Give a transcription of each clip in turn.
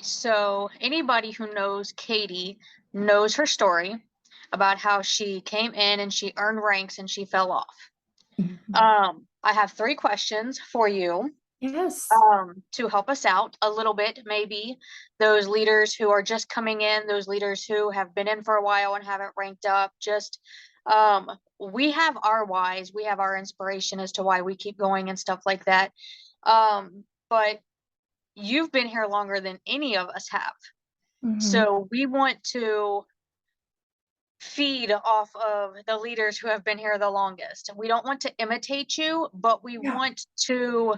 So anybody who knows Katie knows her story about how she came in and she earned ranks and she fell off. Mhm. I have three questions for you Yes. to help us out a little bit, maybe those leaders who are just coming in, those leaders who have been in for a while and haven't ranked up. Just we have our whys, we have our inspiration as to why we keep going and stuff like that. But you've been here longer than any of us have. Mhm. So we want to feed off of the leaders who have been here the longest. We don't want to imitate you, but we Yeah. want to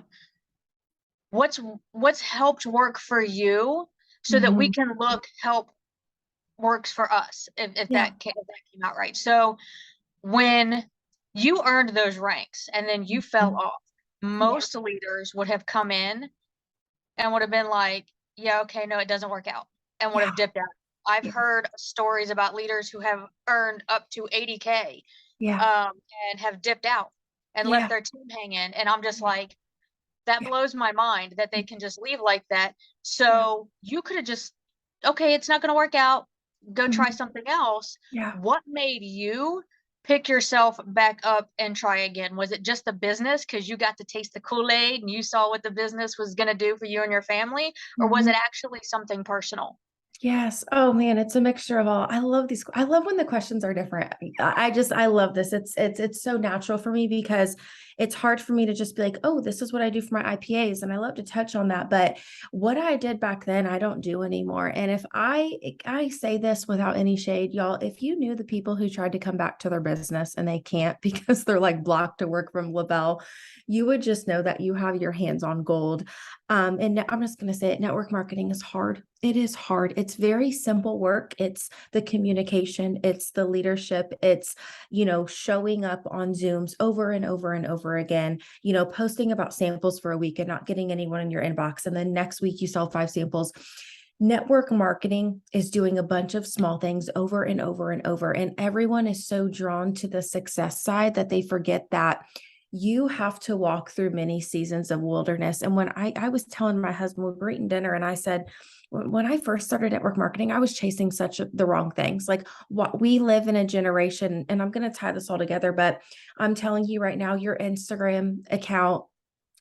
what's what's helped work for you so that we Mhm. can look help works for us if Yeah. that came out right. So when you earned those ranks and then you fell Mhm. off, Yeah. most leaders would have come in and would have been like, yeah, okay, no, it doesn't work out, and would Yeah. have dipped out. I've Yeah. heard stories about leaders who have earned up to 80K, Yeah. and have dipped out and left Yeah. their team hanging. And I'm just Yeah. like, that Yeah. blows my mind that they Mm. can just leave like that. Yeah. So you could have just, okay, it's not going to work out. Go try Mhm. something else. Yeah. What made you pick yourself back up and try again? Was it just the business because you got to taste the Kool-Aid and you saw what the business was going to do for you and your family? Or was Mhm. it actually something personal? Yes. Oh man, it's a mixture of all. I love these. I love when the questions are different. I love this. It's so natural for me because it's hard for me to just be like, oh, this is what I do for my IPAs. And I love to touch on that. But what I did back then, I don't do anymore. And if I say this without any shade, y'all, if you knew the people who tried to come back to their business and they can't because they're like blocked to work from Labelle, you would just know that you have your hands on gold. And I'm just going to say it, network marketing is hard. It is hard. It's very simple work. It's the communication, it's the leadership, it's, showing up on Zooms over and over and over again, posting about samples for a week and not getting anyone in your inbox. And then next week you sell 5 samples. Network marketing is doing a bunch of small things over and over and over. And everyone is so drawn to the success side that they forget that you have to walk through many seasons of wilderness. And when I was telling my husband, we were eating dinner, and I said, when I first started network marketing, I was chasing the wrong things. Like, what we live in a generation, and I'm going to tie this all together, but I'm telling you right now, your Instagram account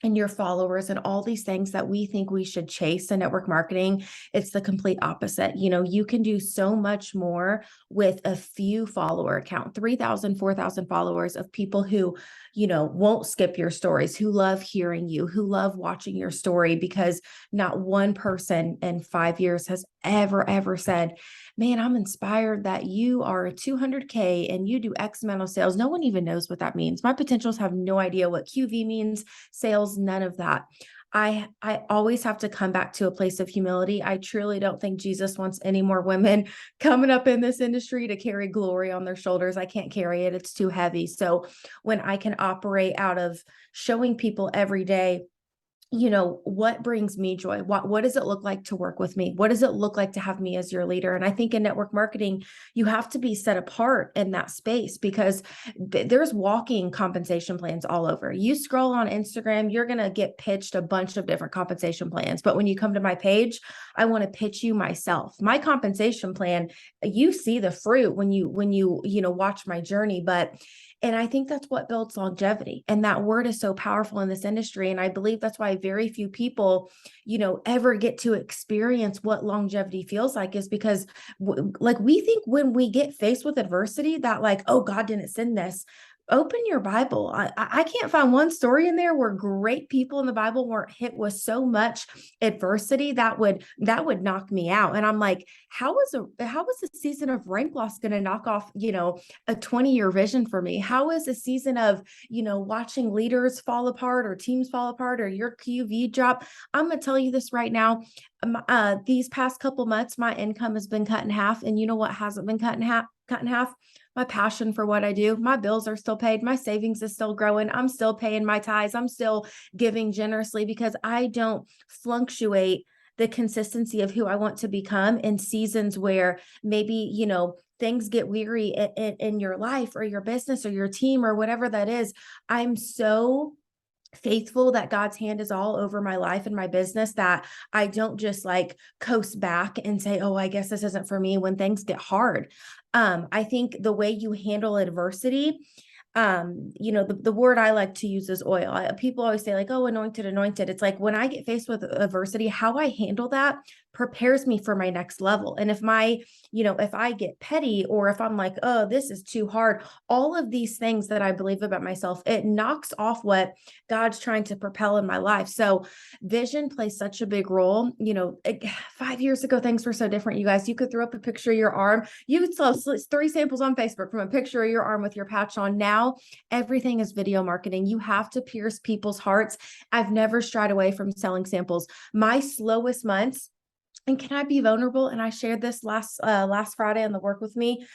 and your followers and all these things that we think we should chase in network marketing, it's the complete opposite. You can do so much more with a few follower account, 3,000, 4,000 followers of people who, won't skip your stories, who love hearing you, who love watching your story, because not one person in 5 years has ever said, man, I'm inspired that you are a 200K and you do X amount of sales. No one even knows what that means. My potentials have no idea what QV means, sales, none of that. I always have to come back to a place of humility. I truly don't think Jesus wants any more women coming up in this industry to carry glory on their shoulders. I can't carry it. It's too heavy. So when I can operate out of showing people every day, what brings me joy? What does it look like to work with me? What does it look like to have me as your leader? And I think in network marketing, you have to be set apart in that space, because there's walking compensation plans all over. You scroll on Instagram, you're going to get pitched a bunch of different compensation plans. But when you come to my page, I want to pitch you myself. My compensation plan, you see the fruit when you watch my journey, and I think that's what builds longevity. And that word is so powerful in this industry. And I believe that's why very few people, ever get to experience what longevity feels like, is because like, we think when we get faced with adversity that, like, oh, God didn't send this. Open your Bible. I can't find one story in there where great people in the Bible weren't hit with so much adversity that would knock me out. And I'm like, how is a season of rank loss going to knock off, a 20-year vision for me? How is a season of, watching leaders fall apart or teams fall apart or your QV drop? I'm going to tell you this right now. These past couple months, my income has been cut in half. And you know what hasn't been cut in half? Cut in half? My passion for what I do. My bills are still paid. My savings is still growing. I'm still paying my tithes. I'm still giving generously, because I don't fluctuate the consistency of who I want to become in seasons where maybe, things get weary in your life or your business or your team or whatever that is. I'm so faithful that God's hand is all over my life and my business, that I don't just like coast back and say, oh, I guess this isn't for me when things get hard. I think the way you handle adversity, the word I like to use is oil. People always say like, oh, anointed. It's like when I get faced with adversity, how I handle that prepares me for my next level. And if I get petty, or if I'm like, oh, this is too hard, all of these things that I believe about myself, it knocks off what God's trying to propel in my life. So vision plays such a big role. 5 years ago, things were so different. You guys, you could throw up a picture of your arm. You could sell 3 samples on Facebook from a picture of your arm with your patch on. Now everything is video marketing. You have to pierce people's hearts. I've never shied away from selling samples. My slowest months, and can I be vulnerable? And I shared this last Friday on the Work With Me.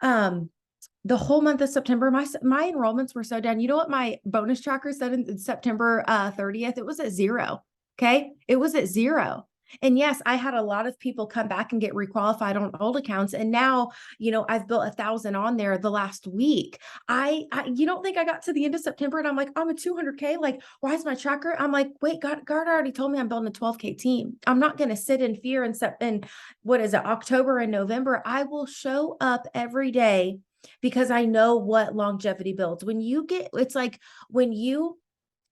The whole month of September, my enrollments were so down. You know what my bonus tracker said in September 30th? It was at 0. Okay. It was at 0. And yes, I had a lot of people come back and get requalified on old accounts. And now, I've built 1,000 on there the last week. You don't think I got to the end of September and I'm like, I'm a 200K. Like, why is my tracker? I'm like, wait, God already told me I'm building a 12K team. I'm not going to sit in fear in what is it, October and November. I will show up every day because I know what longevity builds. It's like when you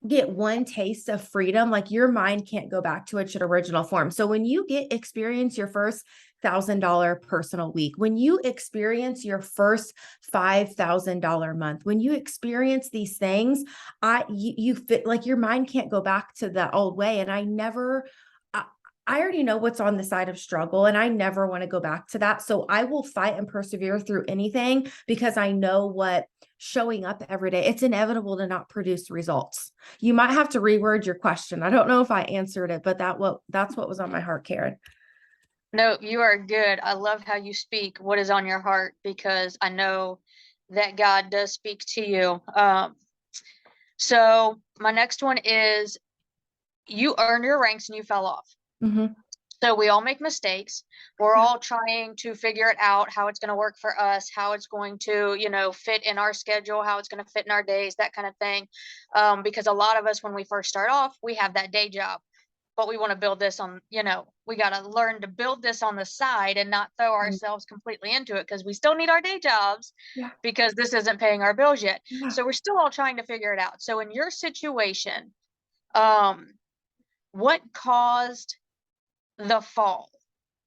get one taste of freedom, like your mind can't go back to its original form. So when you experience your first $1,000 personal week, when you experience your first $5,000 month, when you experience these things, you fit like your mind can't go back to the old way. And I already know what's on the side of struggle, and I never want to go back to that. So I will fight and persevere through anything because I know what showing up every day, it's inevitable to not produce results. You might have to reword your question. I don't know if I answered it, but that's what was on my heart, Karen. No, you are good. I love how you speak what is on your heart, because I know that God does speak to you. So my next one is, you earned your ranks and you fell off. Mm-hmm. So we all make mistakes. We're all trying to figure it out, how it's going to work for us, how it's going to, fit in our schedule, how it's going to fit in our days, that kind of thing. Because a lot of us, when we first start off, we have that day job, but we want to build this on, we got to learn to build this on the side and not throw ourselves completely into it, because we still need our day jobs, because this isn't paying our bills yet. Yeah. So we're still all trying to figure it out. So in your situation, what caused the fall?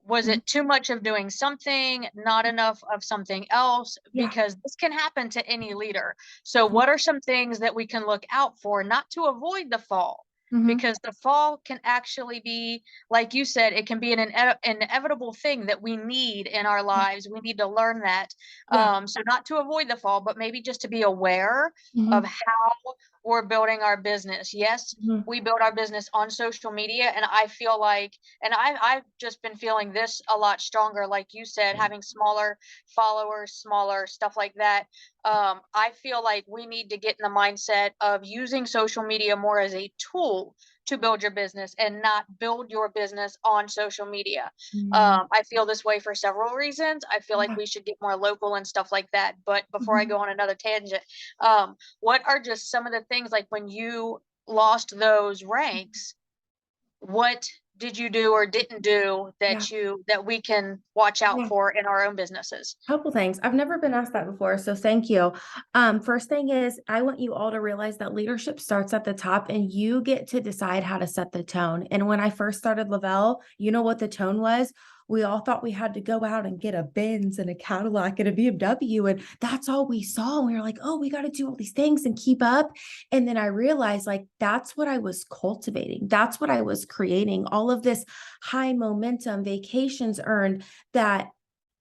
Was it too much of doing something, not enough of something else? Yeah. Because this can happen to any leader. So what are some things that we can look out for, not to avoid the fall? Because the fall can actually be, like you said, it can be an inevitable thing that we need in our lives. We need to learn that. So not to avoid the fall, but maybe just to be aware of how we're building our business. Yes, we build our business on social media, and I feel like, and I've just been feeling this a lot stronger, like you said, having smaller followers, smaller stuff like that. I feel like we need to get in the mindset of using social media more as a tool to build your business, and not build your business on social media. I feel this way for several reasons. I feel like we should get more local and stuff like that. But before I go on another tangent, what are just some of the things, like when you lost those ranks, what did you do or didn't do that we can watch out for in our own businesses? Couple things. I've never been asked that before, so thank you. First thing is, I want you all to realize that leadership starts at the top, and you get to decide how to set the tone. And when I first started Lavelle, you know what the tone was? We all thought we had to go out and get a Benz and a Cadillac and a BMW, and that's all we saw. And we were like, oh, we got to do all these things and keep up. And then I realized, like, that's what I was cultivating. That's what I was creating. All of this high momentum, vacations earned, that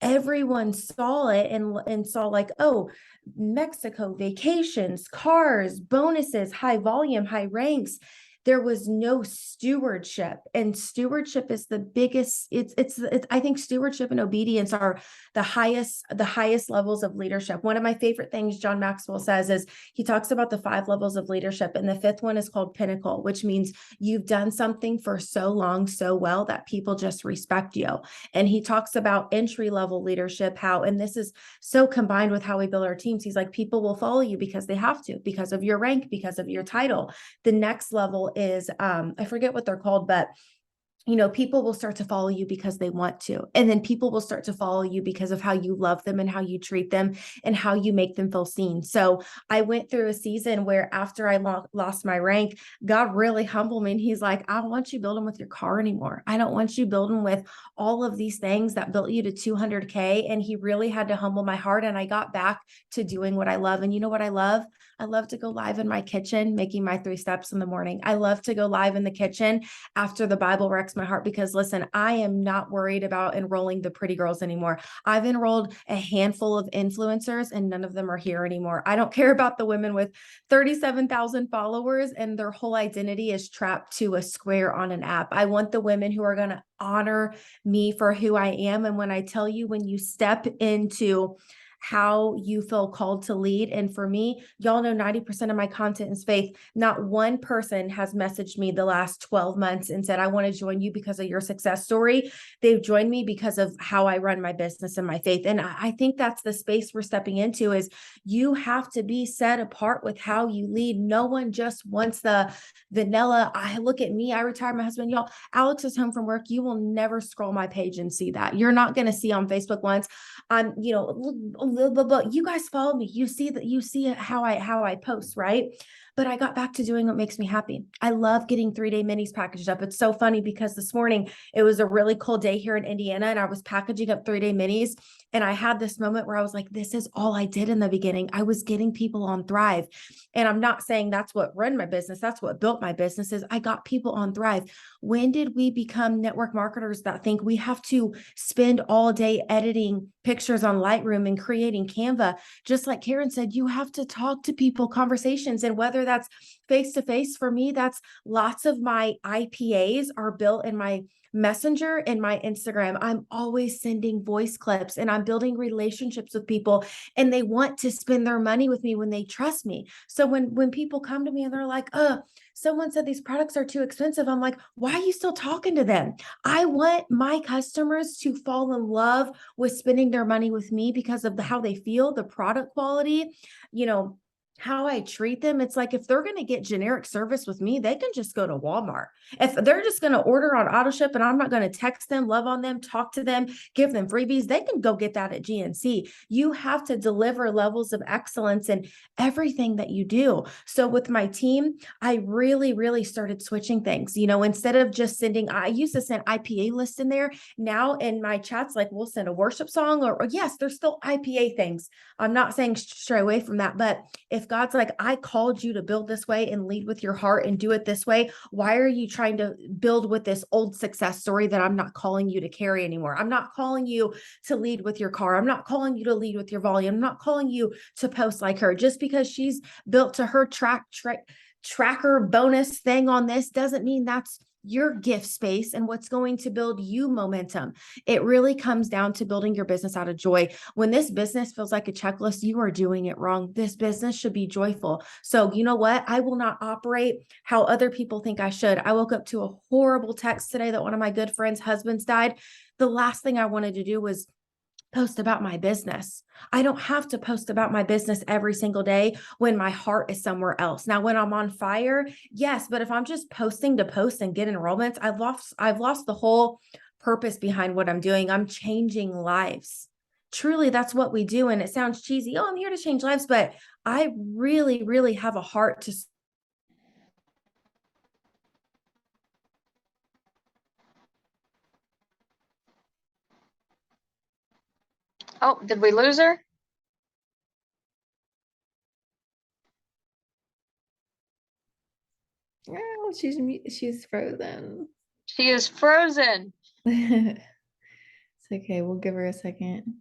everyone saw it and saw like, oh, Mexico vacations, cars, bonuses, high volume, high ranks. there was no stewardship, and stewardship is the biggest. It's I think stewardship and obedience are the highest levels of leadership. One of my favorite things John Maxwell says is he talks about the 5 levels of leadership, and the fifth one is called pinnacle, which means you've done something for so long, so well that people just respect you. And he talks about entry level leadership, how, and this is so combined with how we build our teams. He's like, people will follow you because they have to, because of your rank, because of your title. The next level is, I forget what they're called, but people will start to follow you because they want to. And then people will start to follow you because of how you love them and how you treat them and how you make them feel seen. So I went through a season where after I lost my rank, God really humbled me. And he's like, I don't want you building with your car anymore. I don't want you building with all of these things that built you to 200K. And he really had to humble my heart. And I got back to doing what I love. And you know what I love? I love to go live in my kitchen, making my 3 steps in the morning. I love to go live in the kitchen after the Bible wrecks my heart, because listen, I am not worried about enrolling the pretty girls anymore. I've enrolled a handful of influencers and none of them are here anymore. I don't care about the women with 37,000 followers and their whole identity is trapped to a square on an app. I want the women who are going to honor me for who I am. And when I tell you, when you step into how you feel called to lead. And for me, y'all know 90% of my content is faith. Not one person has messaged me the last 12 months and said, I want to join you because of your success story. They've joined me because of how I run my business and my faith. And I think that's the space we're stepping into, is you have to be set apart with how you lead. No one just wants the vanilla. I look at me, I retired my husband, y'all. Alex is home from work. You will never scroll my page and see that. You're not going to see on Facebook once. You guys follow me. You see how I post, right? But I got back to doing what makes me happy. I love getting 3-day minis packaged up. It's so funny because this morning it was a really cold day here in Indiana and I was packaging up 3-day minis. And I had this moment where I was like, this is all I did in the beginning. I was getting people on Thrive. And I'm not saying that's what run my business. That's what built my business. Is I got people on Thrive. When did we become network marketers that think we have to spend all day editing pictures on Lightroom and creating Canva? Just like Karen said, you have to talk to people, conversations. And whether that's face to face, for me, that's lots of my IPAs are built in my Messenger and my Instagram. I'm always sending voice clips and I'm building relationships with people, and they want to spend their money with me when they trust me. So when people come to me and they're like, someone said these products are too expensive, I'm like, why are you still talking to them? I want my customers to fall in love with spending their money with me because of how they feel, the product quality, how I treat them. It's like, if they're going to get generic service with me, they can just go to Walmart. If they're just going to order on auto ship and I'm not going to text them, love on them, talk to them, give them freebies, they can go get that at GNC. You have to deliver levels of excellence in everything that you do. So with my team, I really, really started switching things. Instead of just sending, I used to send IPA list in there. Now in my chats, like, we'll send a worship song, or yes, there's still IPA things. I'm not saying stray away from that, but if God's like, I called you to build this way and lead with your heart and do it this way, why are you trying to build with this old success story that I'm not calling you to carry anymore? I'm not calling you to lead with your car. I'm not calling you to lead with your volume. I'm not calling you to post like her. Just because she's built to her tracker bonus thing on this doesn't mean that's your gift space and what's going to build you momentum. It really comes down to building your business out of joy. When this business feels like a checklist, you are doing it wrong. This business should be joyful. So you know what? I will not operate how other people think I should. I woke up to a horrible text today that one of my good friends' husbands died. The last thing I wanted to do was post about my business. I don't have to post about my business every single day when my heart is somewhere else. Now, when I'm on fire, yes, but if I'm just posting to post and get enrollments, I've lost the whole purpose behind what I'm doing. I'm changing lives. Truly, that's what we do. And it sounds cheesy. Oh, I'm here to change lives, but I really, really have a heart to. Oh, did we lose her? Oh, she's frozen. She is frozen. It's okay. We'll give her a second.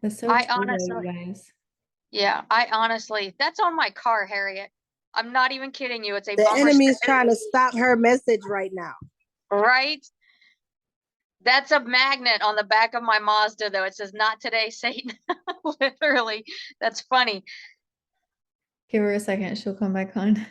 That's so I true, though, honestly, you guys. Yeah, I honestly, that's on my car, Harriet. I'm not even kidding you. It's a The bumper enemy's sticker, trying to stop her message right now. right? That's a magnet on the back of my Mazda, though. It says, "Not today, Satan." Literally. That's funny. Give her a second, she'll come back on.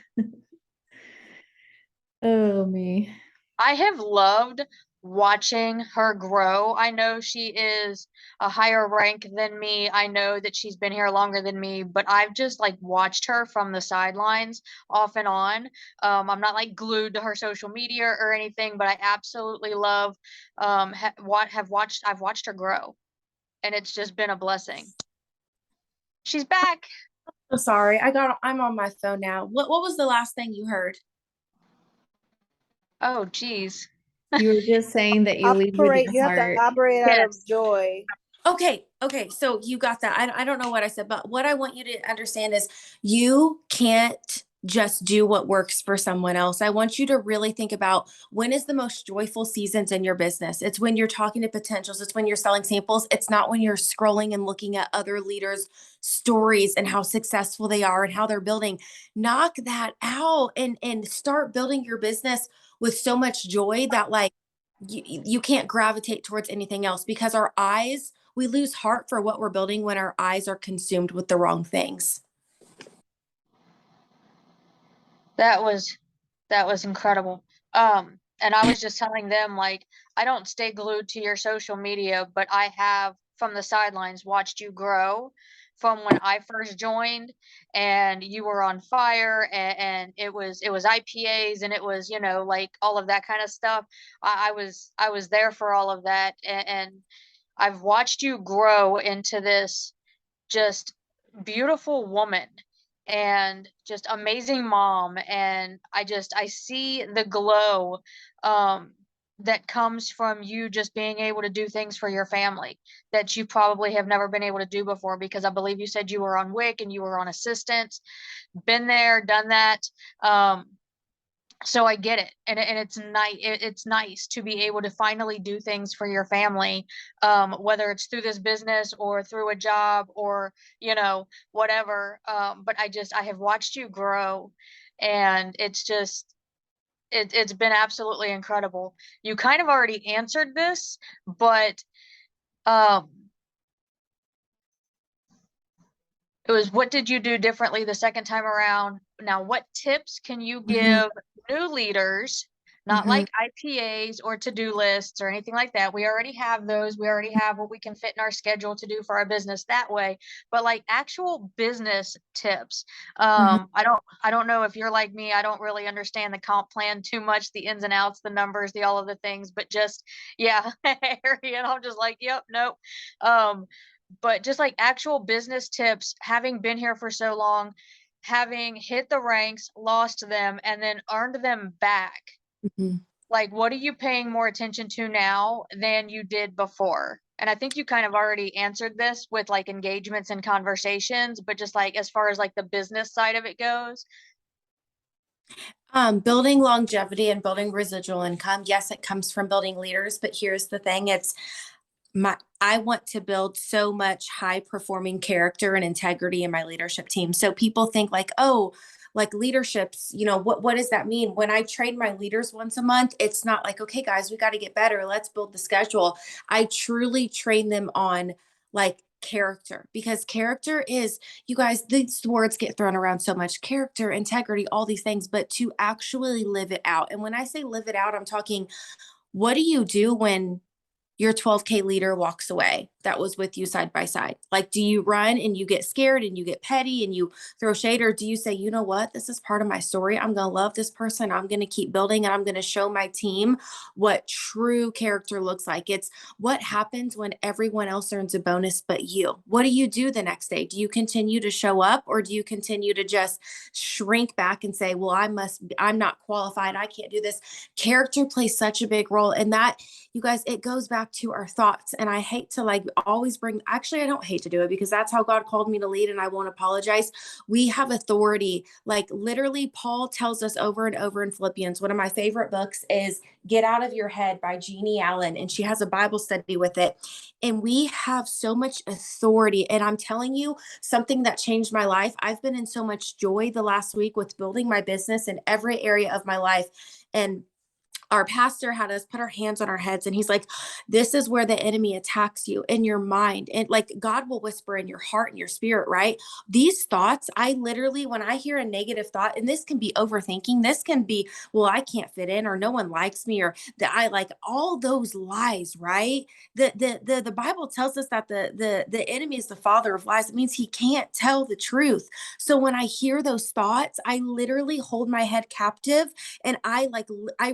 Oh, me. I have loved watching her grow. I know she is a higher rank than me. I know that she's been here longer than me, but I've just like watched her from the sidelines off and on. I'm not like glued to her social media or anything, but I absolutely love I've watched her grow, and it's just been a blessing. She's back. I'm sorry. I'm on my phone now. What was the last thing you heard? Oh, geez. You were just saying that you lead with You your have to heart. operate out of Yes. joy. Okay, so you got that. I don't know what I said, but what I want you to understand is you can't just do what works for someone else. I want you to really think about when is the most joyful seasons in your business. It's when you're talking to potentials, it's when you're selling samples. It's not when you're scrolling and looking at other leaders' stories and how successful they are and how they're building. Knock that out and start building your business with so much joy that like you can't gravitate towards anything else because our eyes, we lose heart for what we're building when our eyes are consumed with the wrong things. That was incredible. And I was just telling them like I don't stay glued to your social media, but I have from the sidelines watched you grow from when I first joined and you were on fire and it was IPAs and it was, you know, like all of that kind of stuff. I was there for all of that and I've watched you grow into this just beautiful woman and just amazing mom, and I see the glow um that comes from you just being able to do things for your family that you probably have never been able to do before, because I believe you said you were on WIC and you were on assistant. Been there, done that. um so I get it, and it's nice to be able to finally do things for your family, whether it's through this business or through a job or you know whatever. But I have watched you grow, and it's been absolutely incredible. You kind of already answered this, but um, it was what did you do differently the second time around? Now, what tips can you Mhm, give new leaders, not mhm. like IPAs or to-do lists or anything like that? We already have those. We already have what we can fit in our schedule to do for our business that way. But like actual business tips. Mhm. I don't know if you're like me. I don't really understand the comp plan too much, the ins and outs, the numbers, the all of the things, but just yeah, Harry, and I'm just like, yep, nope. Um, but just like actual business tips, having been here for so long, having hit the ranks, lost them, and then earned them back. Mhm. Like, what are you paying more attention to now than you did before? And I think you kind of already answered this with like engagements and conversations, but just like as far as like the business side of it goes. Building longevity and building residual income. Yes, it comes from building leaders, but here's the thing. I want to build so much high performing character and integrity in my leadership team. So people think like, oh, like leaderships, what does that mean? When I train my leaders once a month, it's not like, okay, guys, we got to get better. Let's build the schedule. I truly train them on like character, because character is, you guys, these words get thrown around so much: character, integrity, all these things, but to actually live it out. And when I say live it out, I'm talking, what do you do when your 12K leader walks away that was with you side by side? Like, do you run and you get scared and you get petty and you throw shade? Or do you say, you know what? This is part of my story. I'm going to love this person. I'm going to keep building and I'm going to show my team what true character looks like. It's what happens when everyone else earns a bonus but you. What do you do the next day? Do you continue to show up, or do you continue to just shrink back and say, well, I'm not qualified. I can't do this. Character plays such a big role. And that, you guys, it goes back back to our thoughts. And I hate to like always bring, actually, I don't hate to do it because that's how God called me to lead and I won't apologize. We have authority. Like literally, Paul tells us over and over in Philippians. One of my favorite books is Get Out of Your Head by Jeannie Allen. And she has a Bible study with it. And we have so much authority. And I'm telling you, something that changed my life. I've been in so much joy the last week with building my business in every area of my life. And our pastor had us put our hands on our heads and he's like, this is where the enemy attacks you in your mind. And like God will whisper in your heart and your spirit, right? These thoughts, I literally, when I hear a negative thought, and this can be overthinking, this can be, well, I can't fit in, or no one likes me, or that I like all those lies, right? The Bible tells us that the enemy is the father of lies. It means he can't tell the truth. So when I hear those thoughts, I literally hold my head captive and I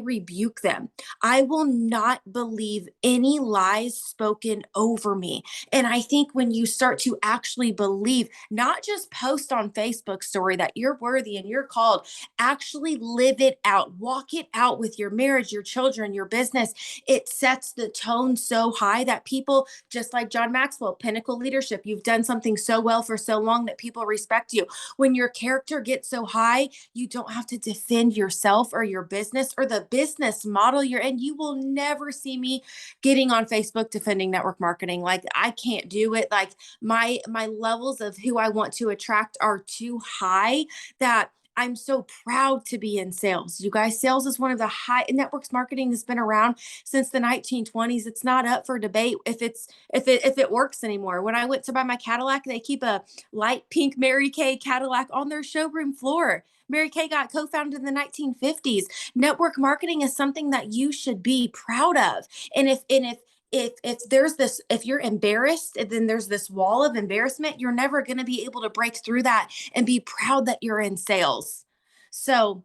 rebuke them. I will not believe any lies spoken over me. And I think when you start to actually believe, not just post on Facebook story that you're worthy and you're called, actually live it out, walk it out with your marriage, your children, your business. It sets the tone so high that people, just like John Maxwell, Pinnacle Leadership, you've done something so well for so long that people respect you. When your character gets so high, you don't have to defend yourself or your business or the business model you're in. You will never see me getting on Facebook defending network marketing. Like I can't do it. Like my levels of who I want to attract are too high that I'm so proud to be in sales. You guys, sales is one of the high networks marketing has been around since the 1920s. It's not up for debate if it works anymore. When I went to buy my Cadillac, they keep a light pink Mary Kay Cadillac on their showroom floor. Mary Kay got co-founded in the 1950s. Network marketing is something that you should be proud of. And if there's this, if you're embarrassed, then there's this wall of embarrassment, you're never going to be able to break through that and be proud that you're in sales. So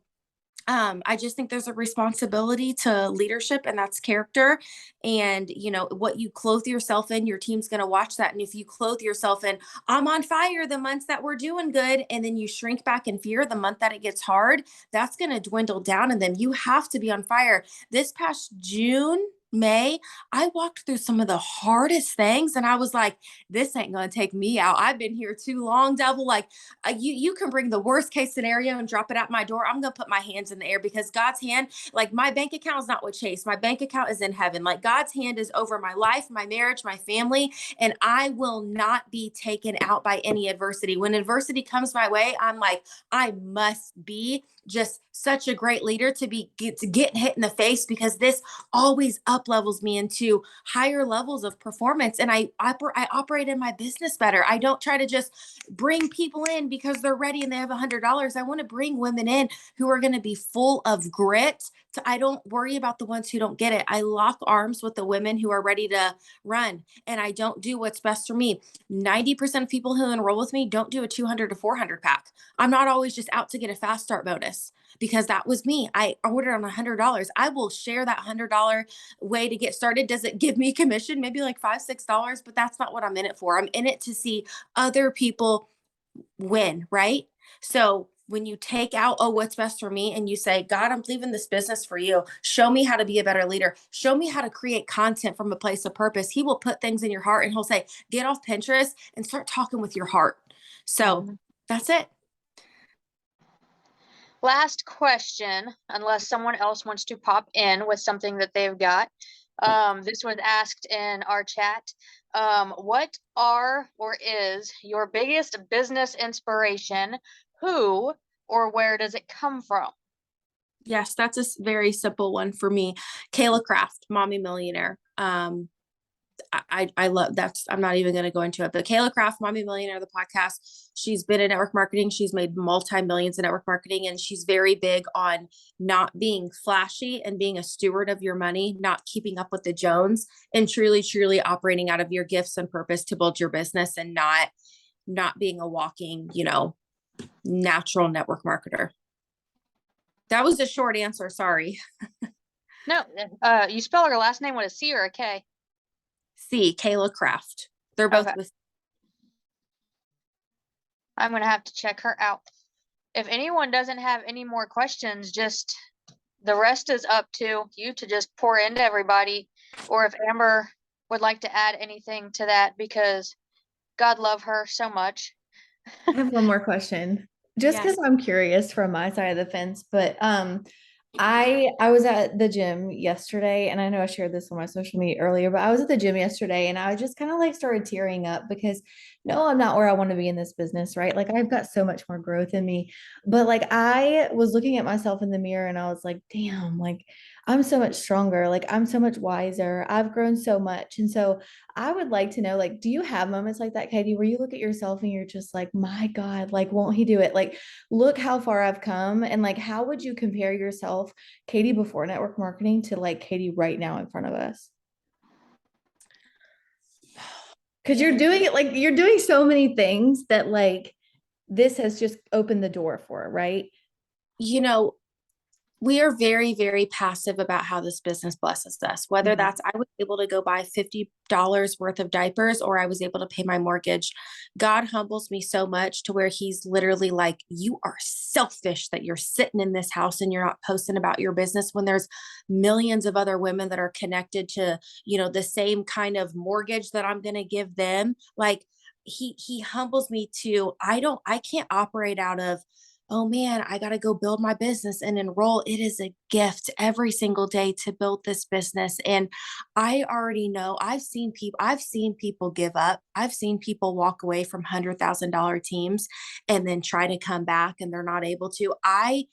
I just think there's a responsibility to leadership, and that's character. And, you know, what you clothe yourself in, your team's going to watch that. And if you clothe yourself in, I'm on fire the months that we're doing good, and then you shrink back in fear the month that it gets hard, that's going to dwindle down. And then you have to be on fire. This past June, May, I walked through some of the hardest things and I was like, this ain't going to take me out. I've been here too long, devil. Like you can bring the worst case scenario and drop it at my door. I'm going to put my hands in the air because God's hand, like my bank account is not with Chase. My bank account is in heaven. Like God's hand is over my life, my marriage, my family, and I will not be taken out by any adversity. When adversity comes my way, I'm like, I must be just such a great leader to get hit in the face, because this always up levels me into higher levels of performance. And I operate in my business better. I don't try to just bring people in because they're ready and they have $100. I want to bring women in who are going to be full of grit. I don't worry about the ones who don't get it. I lock arms with the women who are ready to run, and I don't do what's best for me. 90% of people who enroll with me don't do a 200 to 400 pack. I'm not always just out to get a fast start bonus, because that was me. I ordered on $100. I will share that $100 way to get started. Does it give me commission? Maybe like $5, $6, but that's not what I'm in it for. I'm in it to see other people win, right? So when you take out, oh, what's best for me, and you say, God, I'm leaving this business for you. Show me how to be a better leader. Show me how to create content from a place of purpose. He will put things in your heart and he'll say, get off Pinterest and start talking with your heart. So that's it. Last question, unless someone else wants to pop in with something that they've got. This was asked in our chat. What are or is your biggest business inspiration? Who or where does it come from? Yes, that's a very simple one for me. Kayla Craft, Mommy Millionaire. I love that's, I'm not even going to go into it, but Kayla Craft, Mommy Millionaire, the podcast, she's been in network marketing. She's made multi-millions in network marketing, and she's very big on not being flashy and being a steward of your money, not keeping up with the Jones, and truly, truly operating out of your gifts and purpose to build your business, and not being a walking, natural network marketer. That was a short answer. Sorry. No, you spell her last name with a C or a K? C, Kayla Craft. They're both Okay. with. I'm going to have to check her out. If anyone doesn't have any more questions, just the rest is up to you to just pour into everybody. or if Amber would like to add anything to that, because God love her so much. I have one more question. Just Yes. because I'm curious from my side of the fence, but I was at the gym yesterday, and I know I shared this on my social media earlier, but I was at the gym yesterday and I just kind of like started tearing up because no, I'm not where I want to be in this business, right? Like I've got so much more growth in me. But like I was looking at myself in the mirror and I was like, damn, like I'm so much stronger, like I'm so much wiser. I've grown so much. And so I would like to know, like, do you have moments like that, Katie, where you look at yourself and you're just like, my God, like, won't he do it? Like, look how far I've come. And like, how would you compare yourself, Katie, before network marketing to like Katie right now in front of us? Because you're doing it, like, you're doing so many things that like this has just opened the door for, right? You know, we are very, very passive about how this business blesses us, whether Mhm. that's I was able to go buy $50 worth of diapers or I was able to pay my mortgage. God humbles me so much to where he's literally like, you are selfish that you're sitting in this house and you're not posting about your business when there's millions of other women that are connected to, the same kind of mortgage that I'm going to give them. Like he humbles me to, I can't operate out of, oh man, I got to go build my business and enroll. It is a gift every single day to build this business. And I already know I've seen people give up. I've seen people walk away from $100,000 teams and then try to come back and they're not able to. I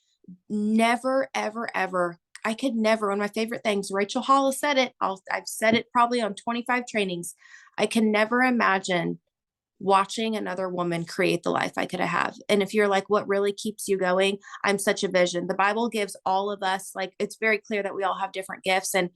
never, ever, ever, I could never, one of my favorite things, Rachel Hollis said it. I've said it probably on 25 trainings. I can never imagine watching another woman create the life I could have. And if you're like, what really keeps you going? I'm such a vision. The Bible gives all of us, like, it's very clear that we all have different gifts. And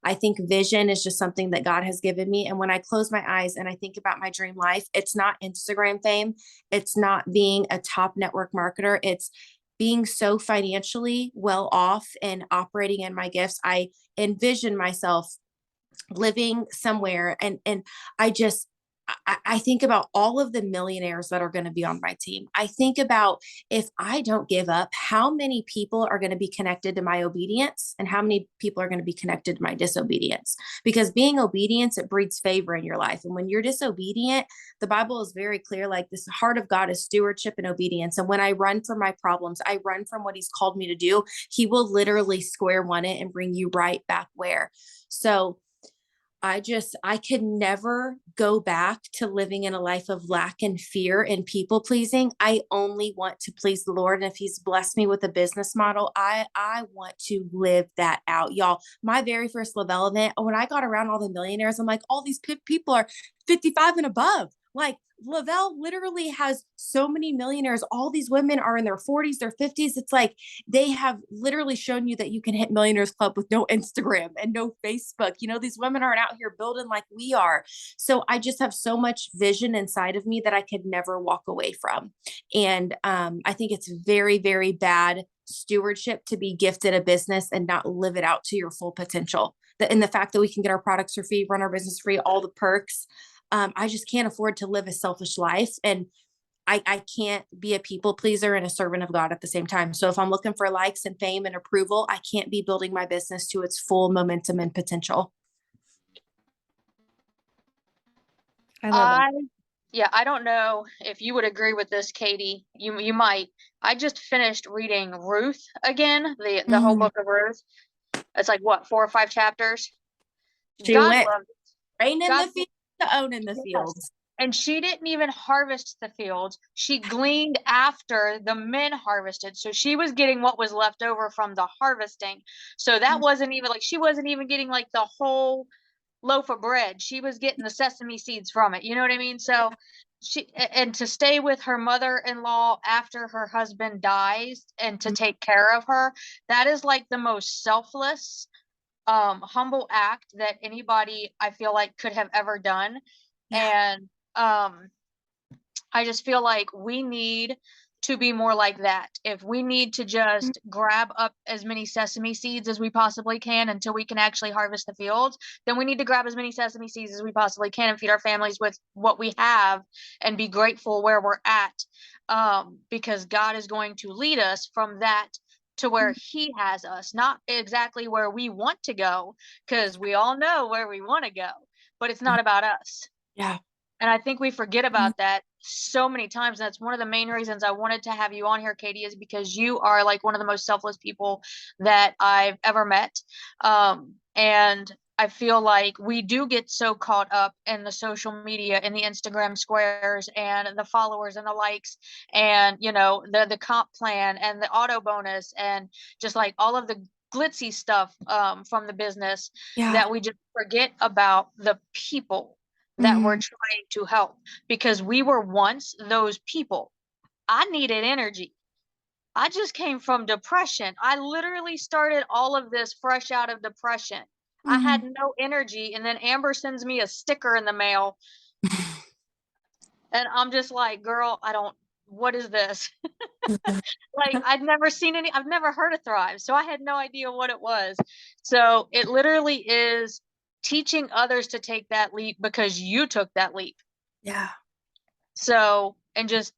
I think vision is just something that God has given me. And when I close my eyes and I think about my dream life, it's not Instagram fame. It's not being a top network marketer. It's being so financially well off and operating in my gifts. I envision myself living somewhere and I just I think about all of the millionaires that are going to be on my team. I think about if I don't give up, how many people are going to be connected to my obedience and how many people are going to be connected to my disobedience. Because being obedience, it breeds favor in your life. And when you're disobedient, the Bible is very clear, like this heart of God is stewardship and obedience. And when I run from my problems, I run from what he's called me to do. He will literally square one it and bring you right back where. So I could never go back to living in a life of lack and fear and people pleasing. I only want to please the Lord. And if he's blessed me with a business model, I want to live that out. Y'all, my very first Lavelle event, when I got around all the millionaires, I'm like, all these people are 55 and above. Like Lavelle literally has so many millionaires. All these women are in their 40s, their 50s. It's like they have literally shown you that you can hit Millionaires Club with no Instagram and no Facebook. These women aren't out here building like we are. So I just have so much vision inside of me that I could never walk away from. And I think it's very, very bad stewardship to be gifted a business and not live it out to your full potential. And the fact that we can get our products for free, run our business free, all the perks. I just can't afford to live a selfish life. And I can't be a people pleaser and a servant of God at the same time. So if I'm looking for likes and fame and approval, I can't be building my business to its full momentum and potential. I love it. Yeah, I don't know if you would agree with this, Katie. You might. I just finished reading Ruth again, the whole book of Ruth. It's like what, 4 or 5 chapters? She God went loved rain in God the field to own in the Yes. fields. And she didn't even harvest the fields. She gleaned after the men harvested. So she was getting what was left over from the harvesting. So that wasn't even like, she wasn't even getting like the whole loaf of bread. She was getting the sesame seeds from it. You know what I mean? So and to stay with her mother-in-law after her husband dies and to take care of her, that is like the most selfless, humble act that anybody I feel like could have ever done. Yeah. And I just feel like we need to be more like that. If we need to just grab up as many sesame seeds as we possibly can until we can actually harvest the fields, then we need to grab as many sesame seeds as we possibly can and feed our families with what we have and be grateful where we're at. Because God is going to lead us from that to where he has us, not exactly where we want to go, because we all know where we want to go, but it's not about us. Yeah. And I think we forget about that so many times. That's one of the main reasons I wanted to have you on here, Katie, is because you are like one of the most selfless people that I've ever met. And I feel like we do get so caught up in the social media, in the Instagram squares and the followers and the likes and, you know, the comp plan and the auto bonus and just like all of the glitzy stuff from the business, Yeah. that we just forget about the people that we're Mhm. trying to help, because we were once those people. I needed energy. I just came from depression. I literally started all of this fresh out of depression. I had Mhm. no energy, and then Amber sends me a sticker in the mail, and I'm just like, girl, what is this? Like, I've never heard of Thrive, so I had no idea what it was. So it literally is teaching others to take that leap because you took that leap. Yeah. So, and just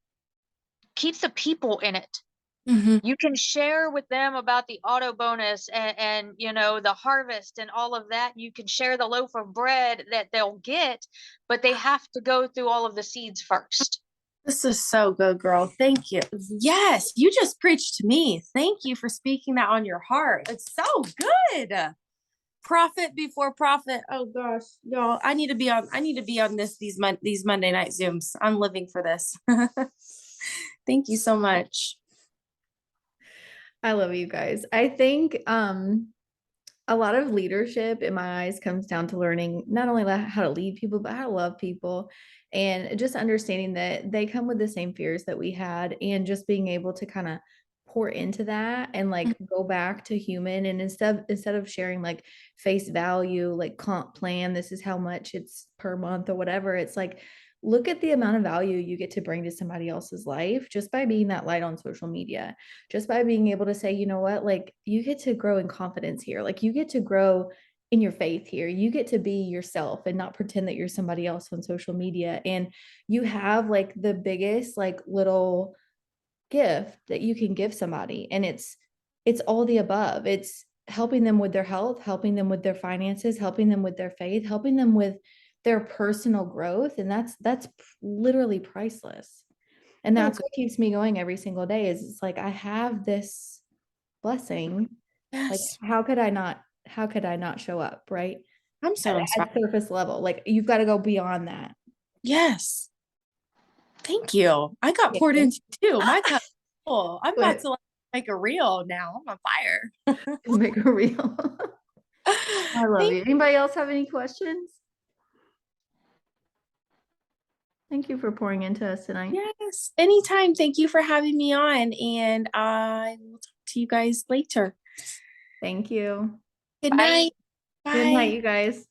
keeps the people in it. Mhm. You can share with them about the auto bonus and you know, the harvest and all of that. You can share the loaf of bread that they'll get, but they have to go through all of the seeds first. This is so good, girl. Thank you. Yes, you just preached to me. Thank you for speaking that on your heart. It's so good. Profit before profit. Oh gosh, y'all, I need to be on these Monday night Zooms. I'm living for this. Thank you so much. I love you guys. I think a lot of leadership in my eyes comes down to learning not only how to lead people, but how to love people, and just understanding that they come with the same fears that we had, and just being able to kind of pour into that and like go back to human, and instead of sharing like face value, like comp plan, this is how much it's per month or whatever, it's like look at the amount of value you get to bring to somebody else's life just by being that light on social media, just by being able to say, you know what, like you get to grow in confidence here. Like you get to grow in your faith here. You get to be yourself and not pretend that you're somebody else on social media. And you have like the biggest, like little gift that you can give somebody. And it's all the above. It's helping them with their health, helping them with their finances, helping them with their faith, helping them with their personal growth. And that's literally priceless. And Oh, that's what keeps me going every single day is it's like I have this blessing. Like yes. how could I not show up, right? I'm so inspired. At surface level. Like you've got to go beyond that. Yes. Thank you. I got Yeah. poured into too. My cup full. I'm about But to like, make a reel now. I'm on fire. make it real. I love you. Anybody else have any questions? Thank you for pouring into us tonight. Yes, anytime. Thank you for having me on, and I will talk to you guys later. Thank you. Good Bye. night. Good night, Bye. you guys.